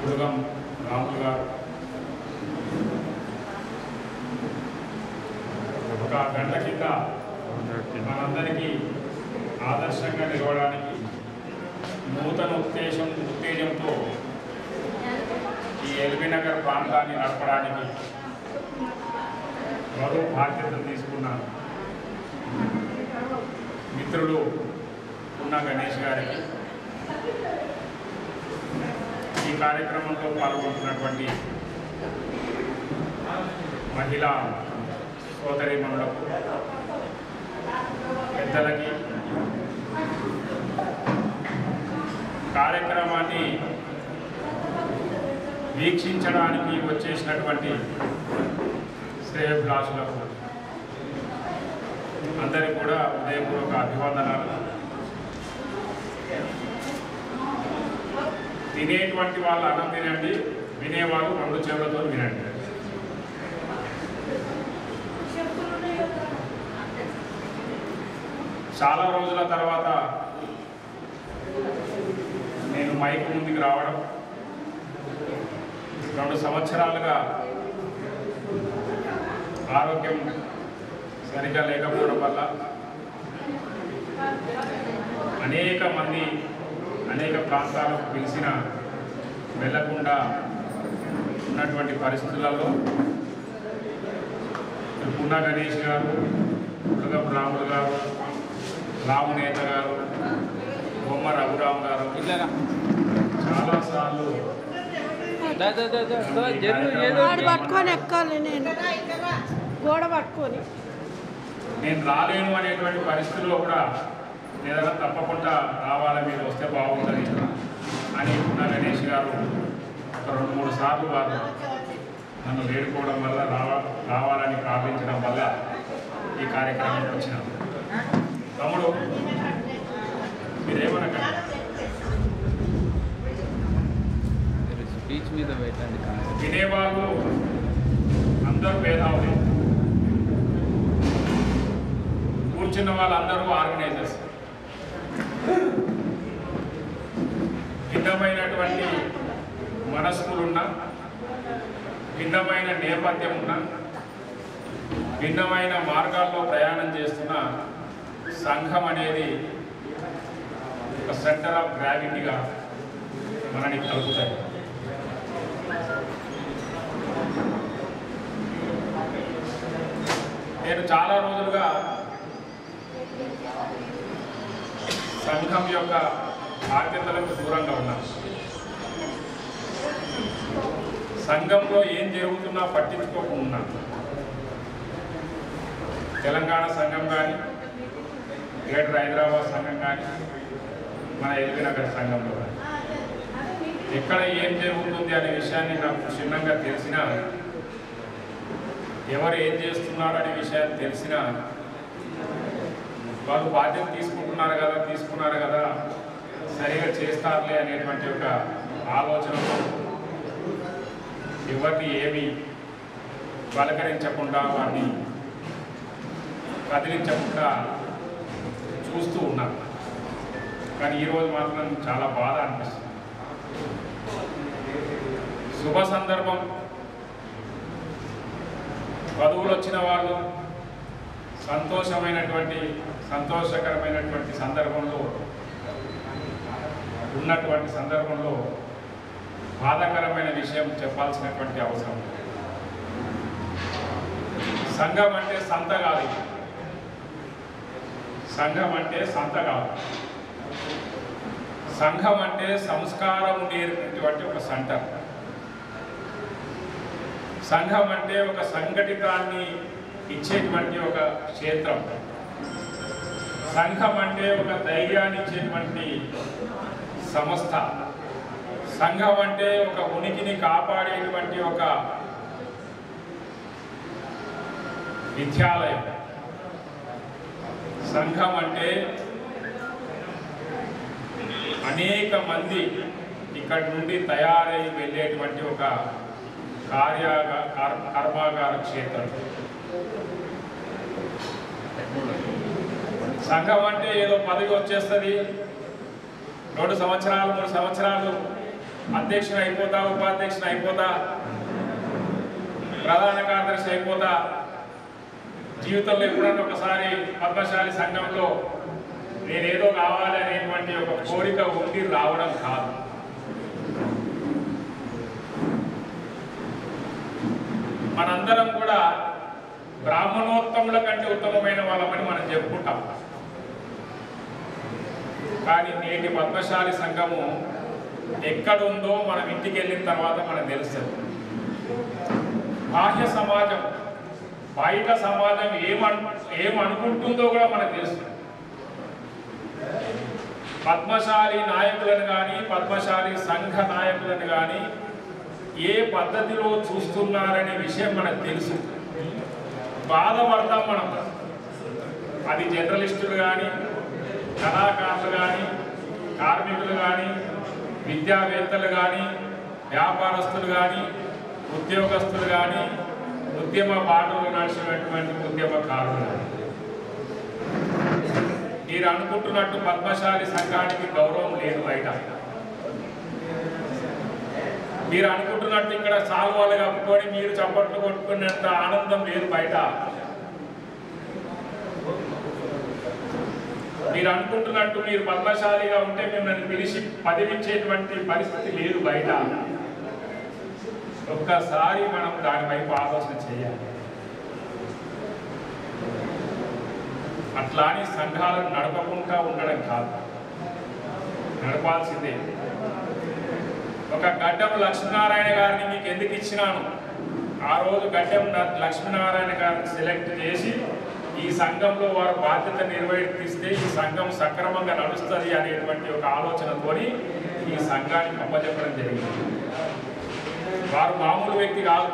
ముడుగం రాములు గారు ఒక గంట కింద మనందరికీ ఆదర్శంగా నిలవడానికి నూతన ఉత్తేజంతో ఈ ఎల్బీ నగర్ ప్రాంతాన్ని నడపడానికి మరో బాధ్యతలు తీసుకున్న మిత్రులు ఉన్న గణేష్ గారికి, ఈ కార్యక్రమంలో పాల్గొంటున్నటువంటి మహిళా సోదరీమణులకు, పెద్దలకి, కార్యక్రమాన్ని వీక్షించడానికి వచ్చేసినటువంటి శ్రేయోభిలాషులకు అందరికీ కూడా హృదయపూర్వక అభివందనాలు. తినేటువంటి వాళ్ళు అన్నం తినండి, వినేవాళ్ళు రెండు చెవులతో వినండి. చాలా రోజుల తర్వాత నేను మైక్ ముందుకు రావడం, 2 సంవత్సరాలుగా ఆరోగ్యం సరిగా లేకపోవడం వల్ల అనేక మంది అనేక ప్రాంతాలకు పిలిచిన వెళ్ళకుండా ఉన్నటువంటి పరిస్థితులలో పున్న గణేష్ గారు, ముడుగం రాములు గారు, రామునేత గారు, బొమ్మ రఘురామ్ గారు చాలాసార్లు పట్టుకొని ఎక్కాలి, నేను గోడ పట్టుకొని నేను రాలేను అనేటువంటి పరిస్థితుల్లో కూడా ఏదైనా తప్పకుండా రావాలి, మీరు వస్తే బాగుంటుంది అని పున్న గణేష్ గారు ఒక 2-3 సార్లు వారు నన్ను వేడుకోవడం వల్ల రావాలని ప్రార్థించడం వల్ల ఈ కార్యక్రమానికి వచ్చినాం. తమ్ముడు మీరేమనగా స్పీచ్ మీద పెట్టండి. వినేవాళ్ళు అందరూ భేదాలు, కూర్చున్న వాళ్ళందరూ ఆర్గనైజర్స్, భిన్నమైనటువంటి మనస్కులున్న, భిన్నమైన నేపథ్యం ఉన్న, భిన్నమైన మార్గాల్లో ప్రయాణం చేస్తున్న సంఘం అనేది ఒక సెంటర్ ఆఫ్ గ్రావిటీగా మనని కలుగుతాయి. నేను చాలా రోజులుగా సంఘం యొక్క బాధ్యతలకు దూరంగా ఉన్నాను. సంఘంలో ఏం జరుగుతున్నా పట్టించుకోకుండా తెలంగాణ సంఘం కానీ, గ్రేటర్ హైదరాబాద్ సంఘం కానీ, మన ఎల్బీ నగర్ సంఘంలో కానీ ఎక్కడ ఏం జరుగుతుంది అనే విషయాన్ని నాకు క్షుణ్ణంగా తెలిసినా, ఎవరు ఏం చేస్తున్నారు అనే విషయాన్ని తెలిసినా, వాళ్ళు బాధ్యత తీసుకున్నారు కదా సరిగా చేస్తారులే అనేటువంటి ఒక ఆలోచనతో ఎవరిని ఏమి పలకరించకుండా, వారిని కదిలించకుండా చూస్తూ ఉన్నారు. కానీ ఈరోజు మాత్రం చాలా బాధ అనిపిస్తుంది. శుభ సందర్భం, వధువులు వచ్చిన వాళ్ళు సంతోషకరమైనటువంటి సందర్భంలో ఉన్నటువంటి సందర్భంలో బాధాకరమైన విషయం చెప్పాల్సినటువంటి అవసరం. సంఘం అంటే సంత కాదు, సంఘం అంటే సంత కాదు. సంఘం అంటే సంస్కారం నేర్పినటువంటి ఒక సెంటర్. సంఘం అంటే ఒక సంఘటితాన్ని ఇచ్చేటువంటి ఒక క్షేత్రం. సంఘం అంటే ఒక ధైర్యాన్ని ఇచ్చేటువంటి సంస్థ. సంఘం అంటే ఒక ఉనికిని కాపాడేటువంటి ఒక విద్యాలయం. సంఘం అంటే అనేక మంది ఇక్కడి నుండి తయారై వెళ్ళేటువంటి ఒక కర్మాగార క్షేత్రం. సంఘం అంటే ఏదో పదవి వచ్చేస్తుంది, 2 సంవత్సరాలు 3 సంవత్సరాలు అధ్యక్షుని అయిపోతా, ఉపాధ్యక్షుని అయిపోతా, ప్రధాన కార్యదర్శి అయిపోతా, జీవితంలో ఎప్పుడన్నా ఒకసారి పద్మశాలి సంఘంలో నేనేదో కావాలి అనేటువంటి ఒక కోరిక ఉండి రావడం కాదు. మనందరం కూడా బ్రాహ్మణోత్తముల కంటే ఉత్తమమైన వాళ్ళమని మనం చెప్పుకుంటాం. కానీ నేటి పద్మశాలి సంఘము ఎక్కడుందో మనం ఇంటికి వెళ్ళిన తర్వాత మనకు తెలుస్తుంది. బాహ్య సమాజం, బయట సమాజం ఏమనుకుంటుందో కూడా మనకు తెలుస్తుంది. పద్మశాలి నాయకులను కానీ, పద్మశాలి సంఘ నాయకులను కానీ ఏ పద్ధతిలో చూస్తున్నారనే విషయం మనకు తెలుసు. బాధపడతాం మనం. అది జర్నలిస్టులు కానీ, కళాకారులు కానీ, కార్మికులు కానీ, విద్యావేత్తలు కానీ, వ్యాపారస్తులు కానీ, ఉద్యోగస్తులు కానీ, ఉద్యమ బాటలో నడిచినటువంటి ఉద్యమకారులు కానీ. మీరు అనుకుంటున్నట్టు పద్మశాలి సంఘానికి గౌరవం లేదు బయట. మీరు అనుకుంటున్నట్టు ఇక్కడ సాల్వాలు కప్పుకొని మీరు చప్పట్లు కొట్టుకునేంత ఆనందం లేదు బయట. మీరు అనుకుంటున్నట్టు మీరు పద్మశాలిగా ఉంటే మిమ్మల్ని పిలిచి పదవించేటువంటి పరిస్థితి లేదు బయట. ఒక్కసారి మనం దానివైపు ఆలోచన చేయాలి. అట్లా అని సంఘాలను నడపకుండా ఉండడం కాదు, నడపాల్సిందే. ఒక గడ్డం లక్ష్మీనారాయణ గారిని మీకు ఎందుకు ఇచ్చినాను, ఆ రోజు గడ్డం లక్ష్మీనారాయణ గారిని సెలెక్ట్ చేసి ఈ సంఘంలో వారు బాధ్యత నిర్వహిస్తే ఈ సంఘం సక్రమంగా నడుస్తుంది అనేటువంటి ఒక ఆలోచనతోని ఈ సంఘానికి అప్పచెప్పడం జరిగింది. వారు మామూలు వ్యక్తి కాదు.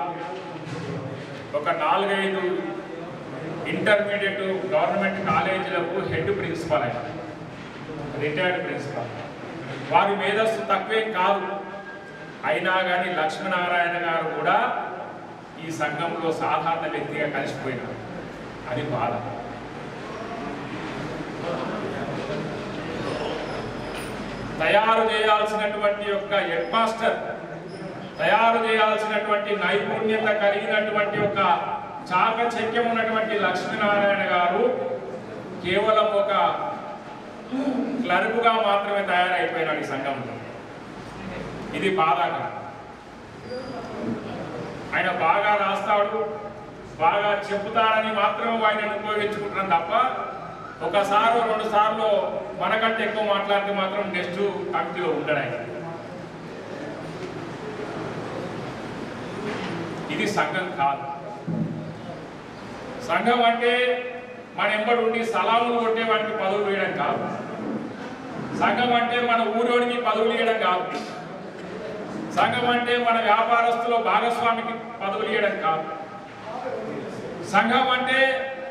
ఒక 4-5 ఇంటర్మీడియట్ గవర్నమెంట్ కాలేజీలకు హెడ్ ప్రిన్సిపల్ ఆయన, రిటైర్డ్ ప్రిన్సిపల్. వారి మేధస్సు తక్కువేం కాదు. అయినా కానీ లక్ష్మీనారాయణ గారు కూడా ఈ సంఘంలో సాధారణ వ్యక్తిగా కలిసిపోయినారు. అది బాధ. తయారు చేయాల్సినటువంటి యొక్క హెడ్ మాస్టర్, తయారు చేయాల్సినటువంటి నైపుణ్యత కలిగినటువంటి ఒక చాకచక్యం ఉన్నటువంటి లక్ష్మీనారాయణ గారు కేవలం ఒక క్లర్కుగా మాత్రమే తయారైపోయినాడు ఈ సంఘంలో. ఇది బాధాకరం. ఆయన బాగా రాస్తాడు, బాగా చెబుతాడని మాత్రమే ఆయన ఉపయోగించుకుంటున్నాం తప్ప ఒకసారి 2 సార్లు మనకంటే ఎక్కువ మాట్లాడితే మాత్రం నెక్స్ట్ కమిటీలో ఉండడు ఆయన. ఇది సంఘం కాదు. సంఘం అంటే మన ఎంబడి ఉండి సలాములు కొట్టే వాడికి పదవులు వేయడం కాదు. సంఘం అంటే మన ఊరోడికి పదవులు ఇవ్వడం కాదు. సంఘం అంటే మన వ్యాపారస్తులో భాగస్వామికి పదవులు ఇవ్వడం కాదు. సంఘం అంటే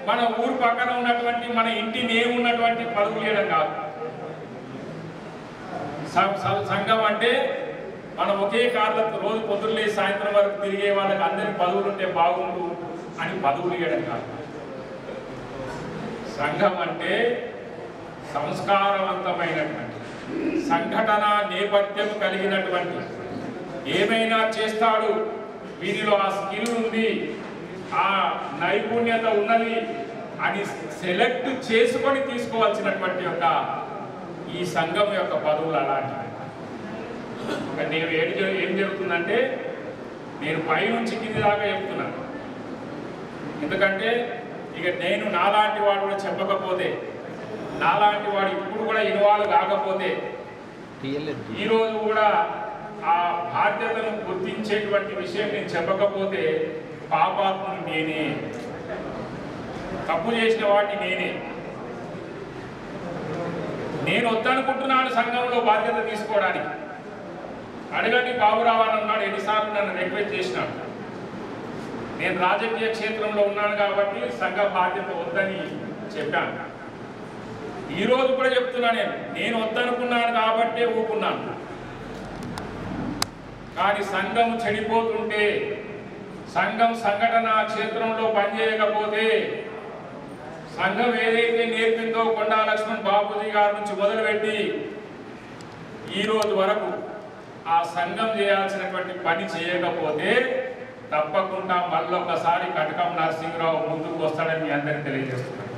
మన ఊరు పక్కన ఉన్నటువంటి మన ఇంటి నేమ్ ఉన్నటువంటి పదవులు ఇవ్వడం కాదు. సంఘం అంటే మనం ఒకే కార్లతో రోజు పొద్దున్నే సాయంత్రం వరకు తిరిగే వాళ్ళకి అందరికి పదవులు ఉంటే బాగుండు అని పదవులు ఇవ్వడం కాదు. సంఘం అంటే సంస్కారవంతమైనటువంటి సంఘటన నేపథ్యం కలిగినటువంటి, ఏమైనా చేస్తాడు, వీరిలో ఆ స్కిల్ ఉంది, ఆ నైపుణ్యత ఉన్నది అని సెలెక్ట్ చేసుకొని తీసుకోవాల్సినటువంటి యొక్క ఈ సంఘం యొక్క పదవులు అలాంటివి. నేను ఏం జరుగుతుందంటే నేను పైనుంచి కింది దాకా చెప్తున్నాను. ఎందుకంటే ఇక నేను నాలాంటి వాడు కూడా చెప్పకపోతే, నాలాంటి వాడు ఇప్పుడు కూడా ఇన్వాల్వ్ కాకపోతే, ఈరోజు కూడా ఆ బాధ్యతను గుర్తించేటువంటి విషయం నేను చెప్పకపోతే పాపాత్ముని నేనే, తప్పు చేసిన వాడిని నేనే. నేను వద్దనుకుంటున్నాను సంఘంలో బాధ్యత తీసుకోవడానికి. అడగండి బాబురావు అని ఉన్నాడు, ఎన్నిసార్లు నన్ను రిక్వెస్ట్ చేసినాడు. నేను రాజకీయ క్షేత్రంలో ఉన్నాను కాబట్టి సంఘ బాధ్యత వద్దని చెప్పాను. ఈరోజు కూడా చెప్తున్నా, నేను వద్దనుకున్నాను కాబట్టే ఊపుకున్నాను. కానీ సంఘం చెడిపోతుంటే, సంఘం సంఘటన క్షేత్రంలో పనిచేయకపోతే, సంఘం ఏదైతే నేర్పిందో కొండా లక్ష్మణ్ బాపూజీ గారి నుంచి మొదలుపెట్టి ఈరోజు వరకు ఆ సంఘం చేయాల్సినటువంటి పని చేయకపోతే తప్పకుండా మళ్ళొకసారి కటకం నరసింహరావు ముందుకు వస్తాడని మీ అందరికీ తెలియజేస్తున్నాను.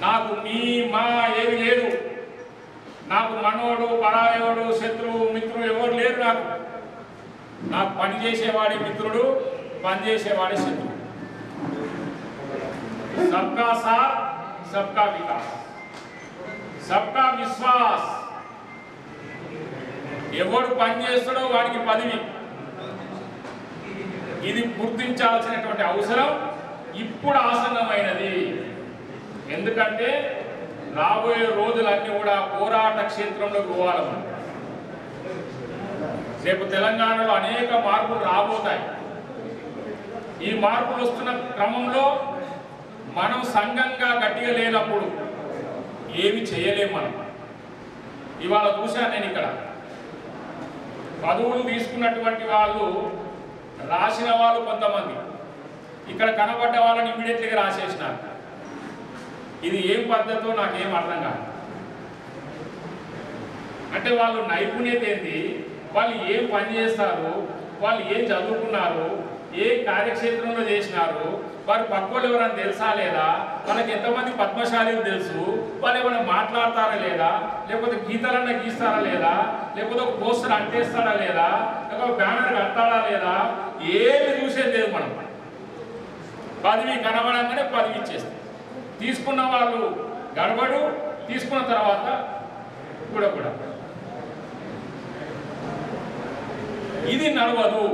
నాకు మీ మా ఏమి లేదు, నాకు మనోడు పరాయోడు శత్రువు మిత్రుడు ఎవరు లేరు. నాకు పని చేసేవాడి మిత్రుడు, పని చేసేవాడి శత్రువు. सबका साथ सबका विकास सबका విశ్వాస్. ఎవడు పని చేస్తాడో వాడికి పదవి. ఇది గుర్తించాల్సినటువంటి అవసరం ఇప్పుడు ఆసన్నమైనది. ఎందుకంటే రాబోయే రోజులన్నీ కూడా పోరాట క్షేత్రంలో పోవాలి. రేపు తెలంగాణలో అనేక మార్పులు రాబోతాయి. ఈ మార్పులు వస్తున్న క్రమంలో మనం సంఘంగా గట్టిగా లేనప్పుడు ఏమి చేయలేము. మనం ఇవాళ చూశాను నేను ఇక్కడ పదవులు తీసుకున్నటువంటి వాళ్ళు రాసిన వాళ్ళు కొంతమంది ఇక్కడ కనబడ్డ వాళ్ళని ఇమ్మీడియట్లీగా రాసేసినారు. ఇది ఏం పద్ధతో నాకేం అర్థం కాదు. అంటే వాళ్ళు నైపుణ్యత ఏంటి, వాళ్ళు ఏం పని చేస్తారు, వాళ్ళు ఏం చదువుకున్నారు, ఏ కార్యక్షేత్రంలో చేసినారు, వారు పక్కోళ్ళు ఎవరైనా తెలుసా లేదా, వాళ్ళకి ఎంతమంది పద్మశాలీలు తెలుసు, వాళ్ళు ఏమైనా మాట్లాడతారా లేదా, లేకపోతే గీతాలన్నా గీస్తారా లేదా, లేకపోతే ఒక పోస్టర్ అంటేస్తాడా లేదా, లేకపోతే బ్యానర్ కడతాడా లేదా, ఏమి చూసేది లేదు. మనం పదవి కనబడంగానే పదవి ఇచ్చేస్తాం. తీసుకున్న వాళ్ళు గడబడు, తీసుకున్న తర్వాత కూడా ఇది నడవదు.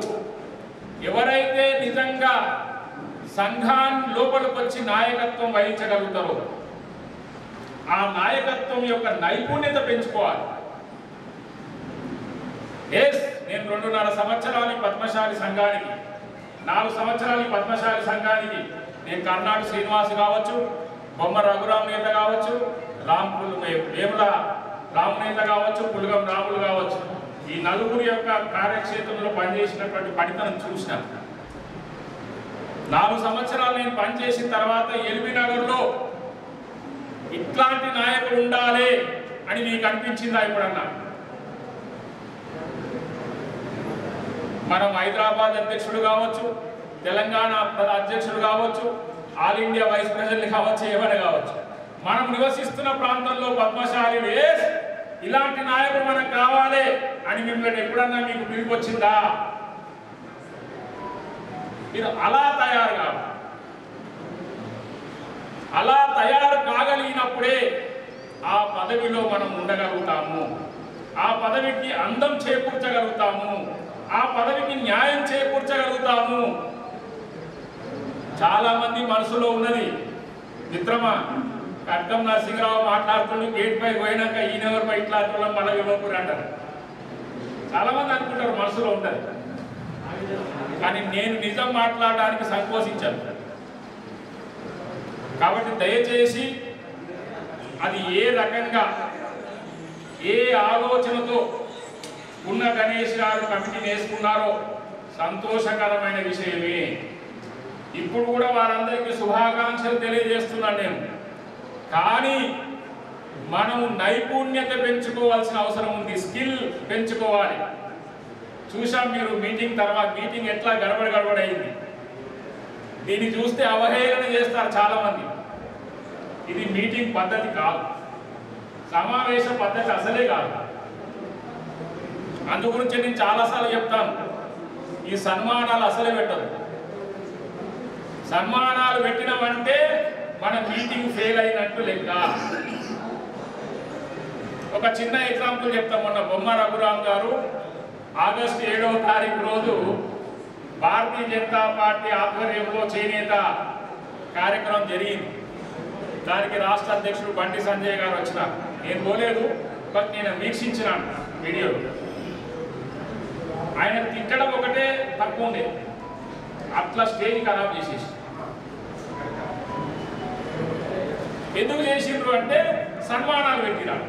ఎవరైతే నిజంగా సంఘాన్ని లోపలికి వచ్చి నాయకత్వం వహించగలుగుతారో ఆ నాయకత్వం యొక్క నైపుణ్యత పెంచుకోవాలి. నేను 2.5 సంవత్సరాలు పద్మశాలి సంఘానికి, 4 సంవత్సరాలు పద్మశాలి సంఘానికి నేను కర్ణాటక శ్రీనివాస్ కావచ్చు, బొమ్మ రఘురామ్ నేత కావచ్చు, వేముల రాము నేత కావచ్చు, పులుగం రాములు కావచ్చు, ఈ నలుగురి యొక్క కార్యక్షేత్రంలో పనిచేసినటువంటి పనితనం చూసిన 4 సంవత్సరాలు నేను పనిచేసిన తర్వాత ఎల్బీ నగర్లో ఇట్లాంటి నాయకుడు ఉండాలి అని మీకు అనిపించిందా ఎప్పుడన్నా? మనం హైదరాబాద్ అధ్యక్షుడు కావచ్చు, తెలంగాణ అధ్యక్షుడు కావచ్చు, ఆల్ ఇండియా వైస్ ప్రెసిడెంట్ కావచ్చు, ఎవరు కావచ్చు, మనం నివసిస్తున్న ప్రాంతంలో పద్మశాలి ఇలాంటి నాయకుడు మనకు కావాలి అని మిమ్మల్ని ఎప్పుడన్నా మీకు పిలుపు వచ్చిందా? మీరు అలా తయారు కావాలి. అలా తయారు కాగలిగినప్పుడే ఆ పదవిలో మనం ఉండగలుగుతాము, ఆ పదవికి అందం చేకూర్చగలుగుతాము, ఆ పదవికి న్యాయం చేకూర్చగలుగుతాము. చాలా మంది మనసులో ఉన్నది, మిత్రమా కట్కం నరసింహరావు మాట్లాడుతుండే గేట్ పై పోయినాక ఈయనెవరు పై ఇట్లా మళ్ళీ ఇవ్వకూరు అంటారు. చాలా మంది అనుకుంటారు, మనసులో ఉంటుంది. కానీ నేను నిజం మాట్లాడడానికి సంకోచించాను. కాబట్టి దయచేసి అది ఏ రకంగా ఏ ఆలోచనతో ఉన్న గణేష్ గారు కమిటీని వేసుకున్నారో సంతోషకరమైన విషయమే. ఇప్పుడు కూడా వారందరికీ శుభాకాంక్షలు తెలియజేస్తున్నాను నేను. కానీ మనం నైపుణ్యత పెంచుకోవాల్సిన అవసరం ఉంది, స్కిల్ పెంచుకోవాలి. చూసాం మీరు మీటింగ్ తర్వాత మీటింగ్ ఎట్లా గడబడైంది. దీన్ని చూస్తే అవహేళన చేస్తారు చాలామంది. ఇది మీటింగ్ పద్ధతి కాదు, సమావేశ పద్ధతి అసలే కాదు. అందు గురించి నేను చాలాసార్లు చెప్తాను, ఈ సన్మానాలు అసలే పెట్టదు. సన్మానాలు పెట్టినామంటే మన మీటింగ్ ఫెయిల్ అయినట్టు లెక్క. ఒక చిన్న ఎగ్జాంపుల్ చెప్తాం. మొన్న బొమ్మ రఘురామ్ గారు ఆగస్టు 7వ తారీఖు రోజు భారతీయ జనతా పార్టీ ఆధ్వర్యంలో చేనేత కార్యక్రమం జరిగింది. దానికి రాష్ట్ర అధ్యక్షుడు బండి సంజయ్ గారు వచ్చినారు. నేను పోలేదు, బట్ నేను వీక్షించినాను వీడియోలో. ఆయన తిట్టడం ఒకటే తక్కువ ఉంది, అట్లా స్టేజ్ ఖరాబ్ చేసేసి. ఎందుకు చేసిండ్రు అంటే సన్మానాలు పెట్టినారు.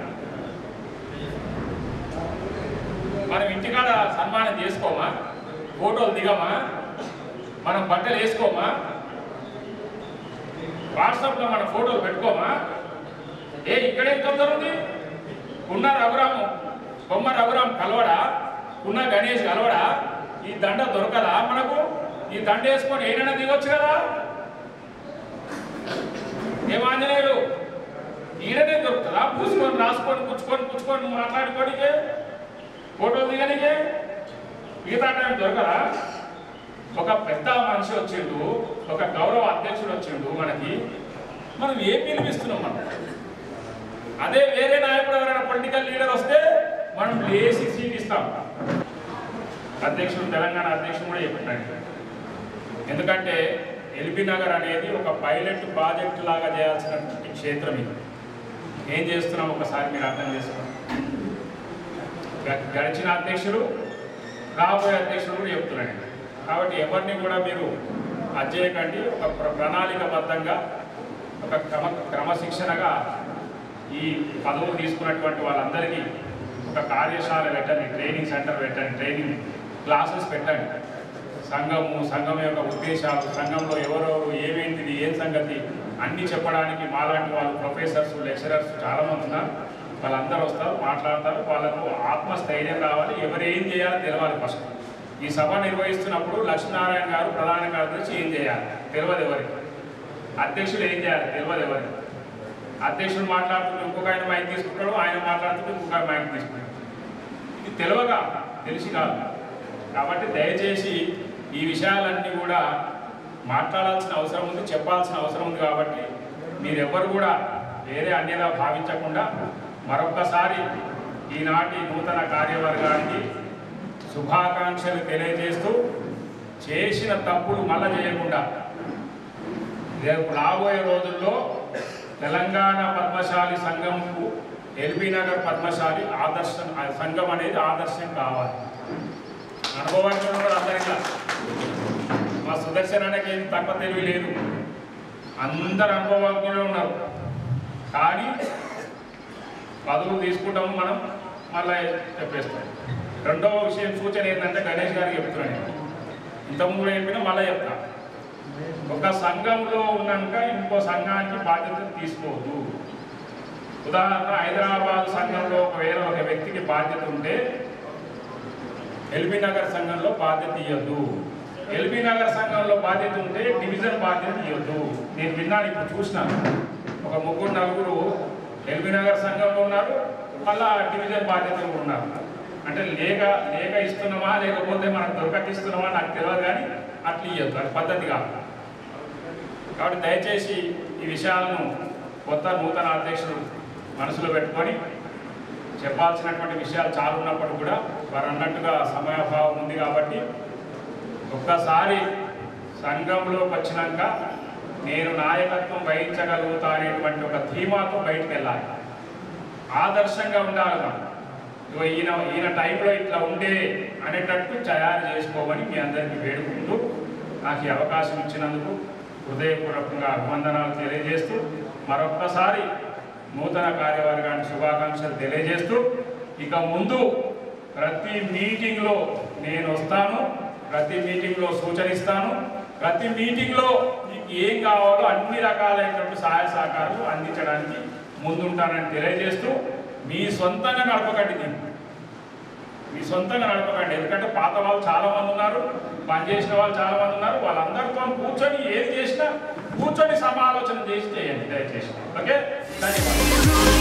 మనం ఇంటికాడ సన్మానం చేసుకోమా, ఫోటోలు దిగమా, మనం బట్టలు వేసుకోమా, వాట్సాప్లో మన ఫోటోలు పెట్టుకోమా? ఇక్కడేం తొందర ఉంది? ఉన్న రఘురాము బొమ్మ రఘురాం కలవడా, ఉన్న గణేష్ కలవడా? ఈ దండ దొరకదా మనకు? ఈ దండ వేసుకొని ఏదైనా దిగొచ్చు కదా. ఏం ఆంజనేయులు ఈడనే దొరుకుతుందా? పూసుకొని రాసుకొని పుచ్చుకొని మాట్లాడుకోనికే, ఫోటోలు దిగనికే మిగతా టైం దొరకదా? ఒక పెద్ద మనిషి వచ్చిండు, ఒక గౌరవ అధ్యక్షుడు వచ్చిండు, మనం ఏం పిలిపిస్తున్నాం? మనం అదే వేరే నాయకుడు ఎవరైనా పొలిటికల్ లీడర్ వస్తే మనం లేసి సీట్ ఇస్తాం. అధ్యక్షుడు, తెలంగాణ అధ్యక్షుడు కూడా చెప్పినాడు. ఎందుకంటే ఎల్బీ నగర్ అనేది ఒక పైలట్ ప్రాజెక్టు లాగా చేయాల్సినటువంటి క్షేత్రం. ఇది ఏం చేస్తున్నాం ఒకసారి మీరు అర్థం చేసుకోండి. గడిచిన అధ్యక్షుడు, రాబోయే అధ్యక్షుడు కూడా చెప్తున్నాడు. కాబట్టి ఎవరిని కూడా మీరు అజ్జేయకండి. ఒక ప్రణాళికబద్ధంగా, ఒక క్రమశిక్షణగా ఈ పదవులు తీసుకున్నటువంటి వాళ్ళందరికీ ఒక కార్యశాల పెట్టండి, ట్రైనింగ్ సెంటర్ పెట్టండి, ట్రైనింగ్ క్లాసెస్ పెట్టండి. సంఘం యొక్క ఉద్దేశాలు, సంఘంలో ఎవరెవరు ఏమేంటిది, ఏం సంగతి అన్నీ చెప్పడానికి మాలాంటి వాళ్ళు ప్రొఫెసర్స్, లెక్చరర్స్ చాలామంది ఉన్నారు. వాళ్ళందరూ వస్తారు, మాట్లాడతారు. వాళ్ళకు ఆత్మస్థైర్యం రావాలి, ఎవరు ఏం చేయాలో తెలవాలి. ఫస్ట్ ఈ సభ నిర్వహిస్తున్నప్పుడు లక్ష్మీనారాయణ గారు ప్రధాన కార్యదర్శి ఏం చేయాలి తెలియదు ఎవరికి, అధ్యక్షుడు ఏం చేయాలి తెలియదు ఎవరికి. అధ్యక్షుడు మాట్లాడుతుంటే ఇంకొక ఆయన మైక్ తీసుకుంటాడు, ఆయన మాట్లాడుతుంటే ఇంకొక మైక్ తీసుకుంటాడు. ఇది తెలిసి కాదు. కాబట్టి దయచేసి ఈ విషయాలన్నీ కూడా మాట్లాడాల్సిన అవసరం ఉంది, చెప్పాల్సిన అవసరం ఉంది. కాబట్టి మీరెవ్వరు కూడా వేరే అన్యదా భావించకుండా మరొక్కసారి ఈనాటి నూతన కార్యవర్గానికి శుభాకాంక్షలు తెలియజేస్తూ, చేసిన తప్పులు మళ్ళా చేయకుండా రేపు రాబోయే రోజుల్లో తెలంగాణ పద్మశాలి సంఘంకు ఎల్బీ నగర్ పద్మశాలి ఆదర్శం సంఘం అనేది ఆదర్శం కావాలి. అనుభవాన్ని కూడా అందరికీ మా సుదర్శనానికి ఏం తక్కువ తెలివి లేదు, అందరు అనుభవజ్ఞులు ఉన్నారు. కానీ పదవులు తీసుకుంటాము మనం, మళ్ళీ చెప్పేస్తాం. రెండవ విషయం సూచన ఏంటంటే గణేష్ గారికి చెప్తున్నాను, ఇంతకుముందు చెప్పినా మళ్ళీ చెప్తా. ఒక సంఘంలో ఉన్నాక ఇంకో సంఘానికి బాధ్యతలు తీసుకోవద్దు. ఉదాహరణ, హైదరాబాద్ సంఘంలో ఒకవేళ ఒక వ్యక్తికి బాధ్యత ఉంటే ఎల్బీ నగర్ సంఘంలో బాధ్యత ఇవ్వద్దు. ఎల్బీ నగర్ సంఘంలో బాధ్యత ఉంటే డివిజన్ బాధ్యత ఇవ్వద్దు. నేను విన్నాను, ఇప్పుడు చూసినాను. ఒక 3-4 ఎల్బీ నగర్ సంఘంలో ఉన్నారు, మళ్ళా డివిజన్ బాధ్యతలు ఉన్నారు. అంటే లేక ఇస్తున్నామా లేకపోతే మనకు దొరకటిస్తున్నామా నాకు తెలియదు, కానీ అట్లా ఇవ్వద్దు, అది పద్ధతి కాదు. కాబట్టి దయచేసి ఈ విషయాలను కొత్త నూతన అధ్యక్షుడు మనసులో పెట్టుకొని చెప్పాల్సినటువంటి విషయాలు చాలా ఉన్నప్పుడు కూడా వారు అన్నట్టుగా సమయాభావం ఉంది. కాబట్టి ఒక్కసారి సంఘంలోకి వచ్చినాక నేను నాయకత్వం వహించగలుగుతా అనేటువంటి ఒక ధీమాతో బయటకు వెళ్ళాలి, ఆదర్శంగా ఉండాలి. మనం ఈయన టైంలో ఇట్లా ఉండే అనేటట్టు తయారు చేసుకోమని మీ అందరికీ వేడుకుంటూ నాకు ఈ అవకాశం ఇచ్చినందుకు హృదయపూర్వకంగా అభివందనాలు తెలియజేస్తూ, మరొక్కసారి నూతన కార్యవర్గానికి శుభాకాంక్షలు తెలియజేస్తూ, ఇక ముందు ప్రతి మీటింగ్లో నేను వస్తాను, ప్రతి మీటింగ్లో సూచనిస్తాను, ప్రతి మీటింగ్లో మీకు ఏం కావాలో అన్ని రకాలైనటువంటి సహాయ సహకారాలు అందించడానికి ముందుంటానని తెలియజేస్తూ, మీ సొంతంగా నడపకండి, మీ సొంతంగా నడపకండి. ఎందుకంటే పాత వాళ్ళు చాలామంది ఉన్నారు, పనిచేసిన వాళ్ళు చాలామంది ఉన్నారు. వాళ్ళందరితో కూర్చొని ఏది చేసినా కూర్చొని సమాలోచన చేసి చేయండి దయచేసి. ఓకే, ధన్యవాదాలు.